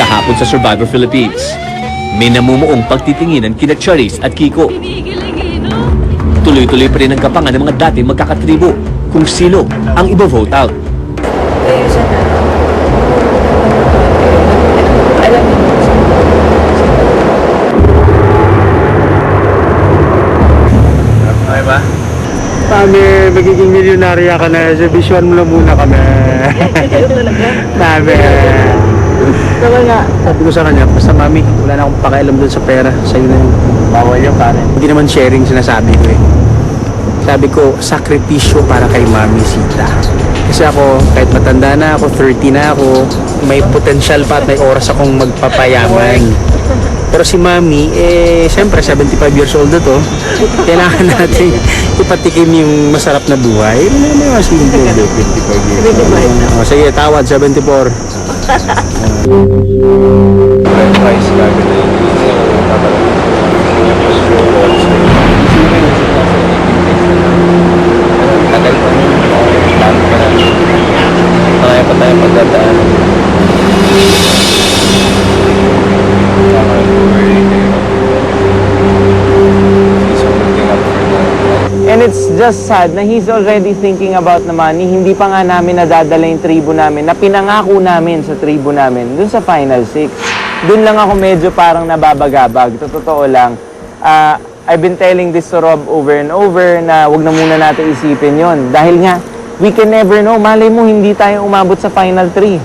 Kahapon sa Survivor Philippines, may namumuong pagtitinginan kina Charis at Kiko. Tuloy-tuloy pa rin ang kapangan ng mga dating magkakatribo kung sino ang ibo-vote out. Okay ba? Kami, magiging milyonarya ka na. Sabisyuan mo lang muna kami. Nabi. Sabi nga, sabi ko sa kanya, basta mami, wala na akong pakialam doon sa pera. Sa'yo na yun. Bawal yung pare. Hindi naman sharing sinasabi ko eh. Sabi ko, sakripisyo para kay Mami Sita. Kasi ako, kahit matanda na ako, 30 na ako, may potential pa at may oras akong magpapayaman. Pero si Mami, siyempre 75 years old na to. Kailangan natin ipatikim yung masarap na buhay. Ano naman yung simple? 75 years. Sige, tawad, 74. Price gagawin na tagal pa rin. Dami ka na. Kaya pa tayo magdadaan. And it's just sad na he's already thinking about the money. Hindi pa nga namin nadadala yung tribo namin na pinangako namin sa tribo namin dun sa Final 6. Dun lang ako medyo parang nababagabag. Totoo lang. I've been telling this to Rob over and over na wag na muna natin isipin yon. Dahil nga, we can never know. Malay mo, hindi tayo umabot sa Final 3.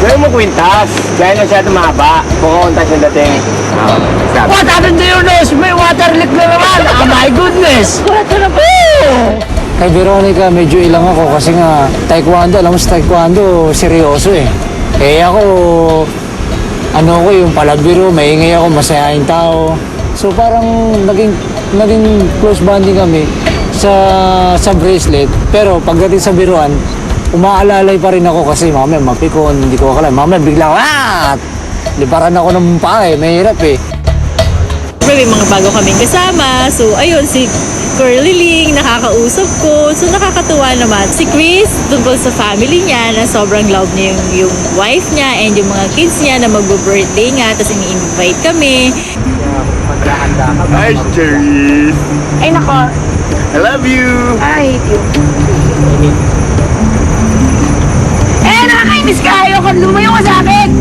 Gawin mo kwintas. Gaya na siya tumaba. Pumunta siya dating. What happened to your nose? May water leak na naman. Oh my goodness. Kay Veronica, medyo ilang ako kasi nga taekwondo, alam mo sa taekwondo, seryoso eh. Eh ako, ano ko yung palagbiro, maingay ako, masayahin tao. So parang naging close bonding kami sa bracelet. Pero pagdating sa biruan, umaalalay pa rin ako kasi mamaya mapikon, hindi ko akala. Mamaya bigla ako, liparan ako ng pae, mahirap eh. May mga bago kaming kasama. So, ayun, si Curly Ling, nakakausap ko. So, nakakatuwa naman. Si Chris, tungkol sa family niya, na sobrang love niya yung wife niya and yung mga kids niya na mag-birthday nga. Tapos, ini-invite kami. Hi, Charis. Ay, nako. I love you. I hate you. Nakakainis ka! Ayoko, lumayo ka sa akin!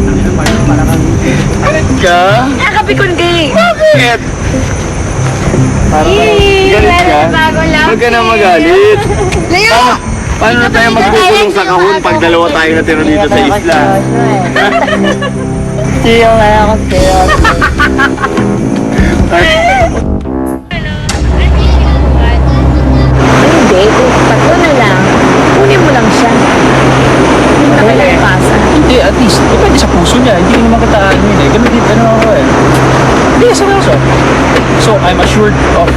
Galit ka? Nakapikon ka eh! Bakit? Galit ka? Huwag ka na magalit. Layo! Paano na tayo magkukulong sa kahon pag dalawa tayo natira dito sa isla? Siyo nga ako, siyo. Hindi, tatlo na lang. Kunin mo lang siya. Hindi mo na kailangan pasa. Hindi, at least, depende sa puso niya. Hindi naman kita ano yun eh. Ganun din, ano ako eh. Hindi, seryoso. So, I'm assured of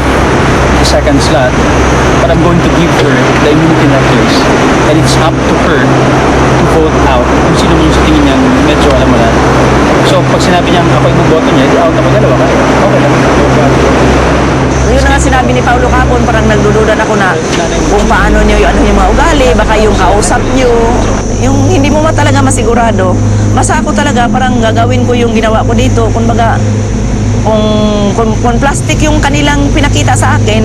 the second slot, but I'm going to give her the immunity necklace. And it's up to her to vote out kung sino yung sa tingin niya medyo alam mo na. So, pag sinabi niya ako yung boto niya, di out na magdalawa ka. Okay lang. Yun na nga sinabi ni Paulo kahapon, parang nagdududan ako na kung paano nyo yung, yung mga ugali, baka yung kausap nyo, yung hindi mo talaga masigurado. Basta ako talaga, parang gagawin ko yung ginawa ko dito. Kumbaga, kung plastic yung kanilang pinakita sa akin,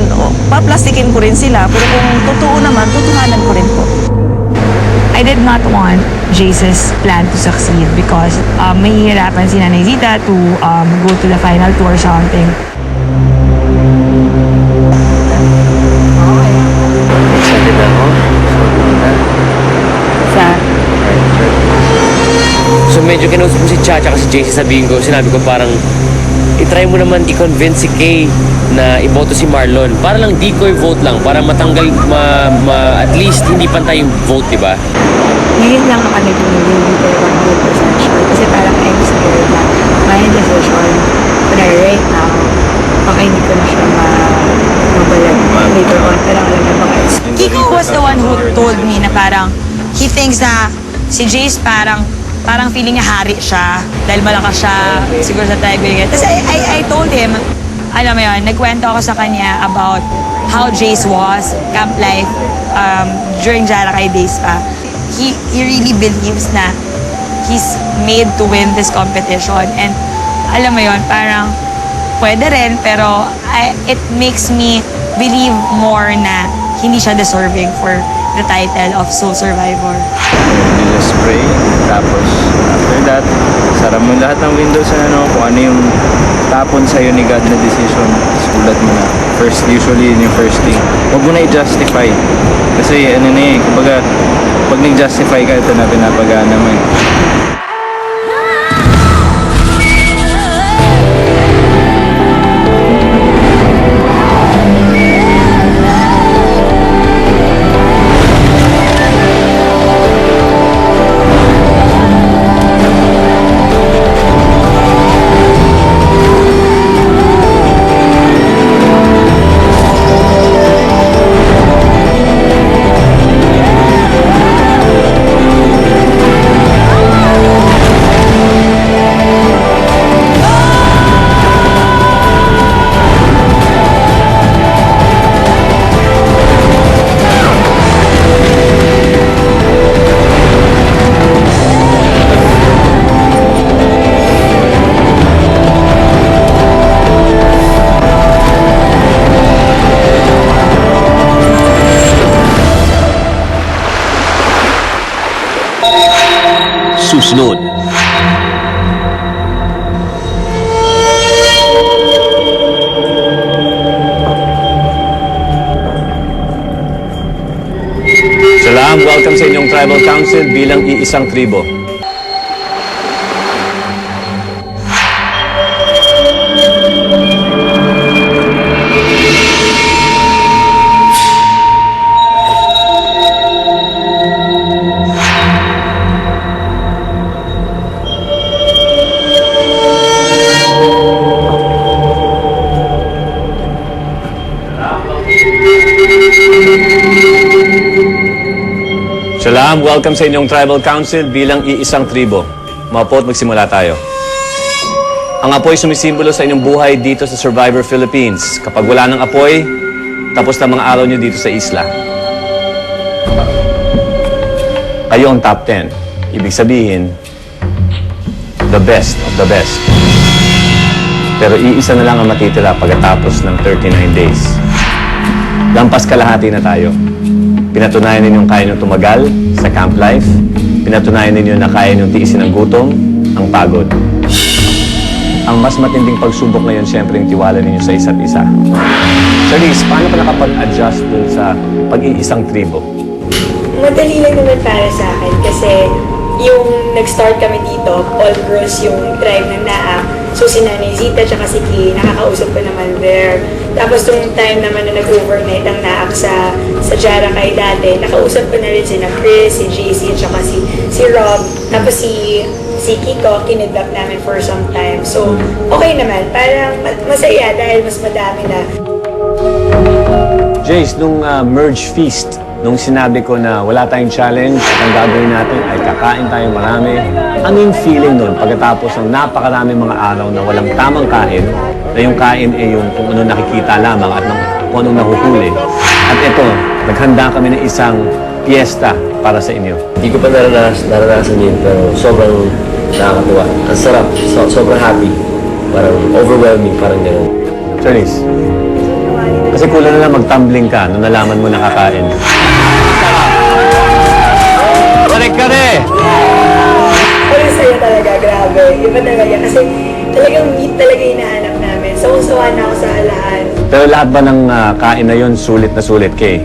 paplastikin ko rin sila. Pero kung totoo naman, tutuhanan ko rin po. I did not want Jace's plan to succeed because mahihirapan si Nanay Zita to go to the final two or something. Excited ako. So medyo kinausap ko si Cha at si JC, sinabi ko parang i-try mo naman i-convince si Kay na iboto si Marlon. Para lang decoy vote lang, para matanggal, at least hindi pantay yung vote, diba? Ngayon lang ako nag-hindi tayo 100% sure kasi parang I'm scared na my decision na right now, baka hindi ko na siya mabalag later on. Pero alam na baka Kiko was the one who told me na parang he thinks na si Jace parang feeling niya hari siya dahil malakas siya siguro sa Tiger. Tapos I told him, alam mo yun, nagkwento ako sa kanya about how Jace was, camp life, during Jara kay days pa. He really believes na he's made to win this competition. And alam mo yon, parang pwede rin, pero it makes me believe more na hindi siya deserving for the title of Soul Survivor. Nila spray, tapos after that, sara mo lahat ng windows na kung ano yung tapon sa'yo ni God na decision, sulat mo na. First, usually yun yung first thing. Huwag mo na i-justify. Kasi ano na kumbaga, pag nag-justify ka, ito na pinapagana mo eh. Susunod. Salam, welcome sa inyong Tribal Council bilang iisang tribo. Salam, welcome sa inyong Tribal Council bilang iisang tribo. Maupo at magsimula tayo. Ang apoy sumisimbolo sa inyong buhay dito sa Survivor Philippines. Kapag wala ng apoy, tapos na mga araw nyo dito sa isla. Kayo ang top 10. Ibig sabihin, the best of the best. Pero iisa na lang ang matitira pagkatapos ng 39 days. Lampas kalahati na tayo. Pinatunayan ninyong kaya ninyong tumagal sa camp life. Pinatunayan ninyo na kaya ninyong tiisin ang gutom, ang pagod. Ang mas matinding pagsubok ngayon, siyempre, yung tiwala ninyo sa isa't isa. Charlize, paano ka nakapag-adjust dun sa pag-iisang tribo? Madali lang naman para sa akin kasi yung nag-start kami dito, all girls yung tribe ng Naak. So si Nanay Zita tsaka si Kay, nakakausap ko naman there. Tapos yung time naman na nag-overnight ang Naak sa Jarakay dati, nakausap ko na rin si Chris, si JC, tsaka si Rob. Tapos si Kiko, kinidnap namin for some time. So okay naman, parang masaya dahil mas madami na. Jace, nung merge feast, nung sinabi ko na wala tayong challenge, ang gagawin natin ay kakain tayo marami. Ano yung feeling nun pagkatapos ng napakarami mga araw na walang tamang kain, na yung kain ay yung kung ano nakikita lamang at kung anong nahuhuli. At ito, naghanda kami ng isang piyesta para sa inyo. Hindi ko pa naranasan yun, pero sobrang nakakatuwa. Ang sarap, sobrang happy. Parang overwhelming, parang gano'n. Charlize, kasi kulang na lang mag-tumbling ka nung nalaman mo nakakain. Balik ka rin! Pero sa'yo talaga, grabe. Iba talaga. Kasi talagang meat talaga hinahanap namin. Sawa-sawa na ako sa halahan. Pero lahat ba ng kain na yun, sulit na sulit, Kay?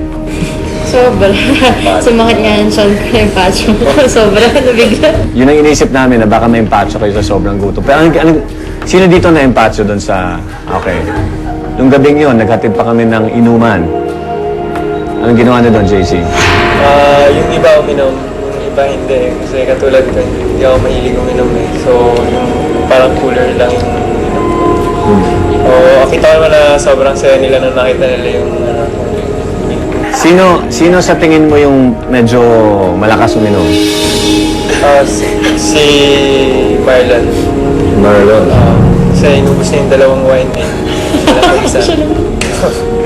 Sobra. Sumakit nga yung son ko yung patio ko. Sobra. Nabigla. Yun ang iniisip namin na baka ma-impatso kayo sa sobrang gutom. Pero sino dito na-impatso doon sa... Okay. Nung gabing yun, naghatid pa kami ng inuman. Anong ginawa niyo doon, JC? Yung iba uminom, yung iba hindi. Kasi katulad ko, hindi ako mahilig uminom eh. So, yung parang cooler lang yung uminom. Kita ko naman na sobrang saya nila nung nakita nila yung Sino sa tingin mo yung medyo malakas uminom? si Marlon. Marlon. Kasi inubos niya yung dalawang wine eh.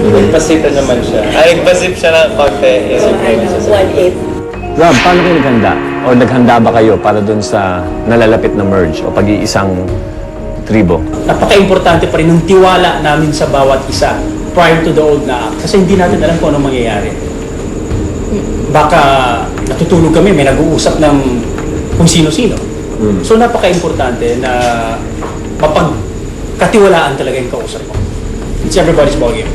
Nagpasitan naman siya. Nagpasip siya ng konti. So, 1-8. Rob, paano kayo naghanda? O naghanda ba kayo para dun sa nalalapit na merge o pag-iisang tribo? Napaka-importante pa rin ng tiwala namin sa bawat isa prior to the old na act. Kasi hindi natin alam kung anong mangyayari. Baka natutulog kami, may nag-uusap ng kung sino-sino. So napaka-importante na mapagkatiwalaan talaga yung kausap mo. It's everybody's ballgame.